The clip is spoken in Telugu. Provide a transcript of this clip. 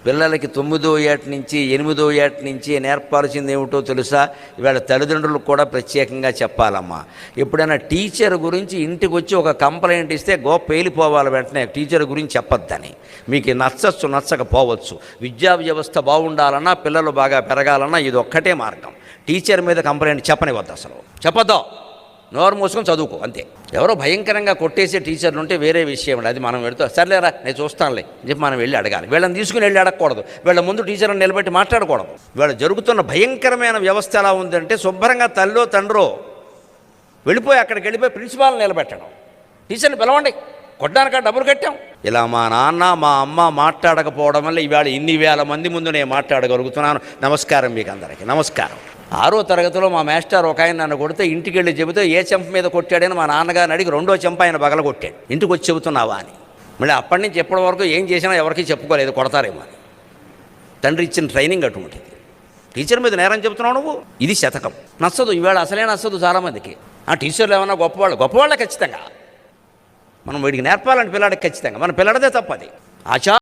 పిల్లలకి 9వ ఏట నుంచి 8వ ఏట నుంచి నేర్పాల్సింది ఏమిటో తెలుసా? ఇవాళ తల్లిదండ్రులకు కూడా ప్రత్యేకంగా చెప్పాలమ్మా. ఎప్పుడైనా టీచర్ గురించి ఇంటికి వచ్చి ఒక కంప్లైంట్ ఇస్తే పేలిపోవాలి వెంటనే, టీచర్ గురించి చెప్పొద్దని. మీకు నచ్చచ్చు, నచ్చకపోవచ్చు. విద్యా వ్యవస్థ బాగుండాలన్నా, పిల్లలు బాగా పెరగాలన్నా ఇది ఒక్కటే మార్గం. టీచర్ మీద కంప్లైంట్ చెప్పనివద్దు, అసలు చెప్పొద్దు. నోరు మూసుకొని చదువుకో, అంతే. ఎవరో భయంకరంగా కొట్టేసే టీచర్లు ఉంటే వేరే విషయం, అది మనం వెళుతూ సర్లేరా నేను చూస్తానులే అని చెప్పి మనం వెళ్ళి అడగాలి. వీళ్ళని తీసుకుని వెళ్ళి అడగకూడదు, వీళ్ళ ముందు టీచర్ని నిలబెట్టి మాట్లాడకూడదు. వీళ్ళ జరుగుతున్న భయంకరమైన వ్యవస్థ ఎలా ఉందంటే, శుభ్రంగా తల్లో తండ్రో వెళ్ళిపోయి అక్కడికి వెళ్ళిపోయి ప్రిన్సిపాల్ని నిలబెట్టడం, టీచర్ని పిలవండి, కొట్టడానిక డబ్బులు కట్టాం. ఇలా మా నాన్న మా అమ్మ మాట్లాడకపోవడం వల్ల ఇవాళ ఇన్ని వేల మంది ముందు నేను మాట్లాడగలుగుతున్నాను. నమస్కారం మీకు అందరికీ, నమస్కారం. 6వ తరగతిలో మా మాస్టర్ ఒక ఆయన నన్ను కొడితే ఇంటికి వెళ్ళి చెబితే ఏ చెంప మీద కొట్టాడని మా నాన్నగారిని అడిగి 2వ చెంప ఆయన బగల కొట్టాడు. ఇంటికి వచ్చి చెబుతున్నావా అని. మళ్ళీ అప్పటి నుంచి ఎప్పటి వరకు ఏం చేసినా ఎవరికి చెప్పుకోలేదు, కొడతారేమో అని. తండ్రి ఇచ్చిన ట్రైనింగ్ అటువంటిది. టీచర్ మీద నేరం చెబుతున్నావు నువ్వు, ఇది శతకం. నచ్చదు, ఈవేళ అసలే నచ్చదు చాలామందికి. ఆ టీచర్లు ఏమన్నా గొప్పవాళ్ళే ఖచ్చితంగా. మనం వీడికి నేర్పాలని పిల్లాడికి ఖచ్చితంగా, మన పిల్లడదే తప్పది.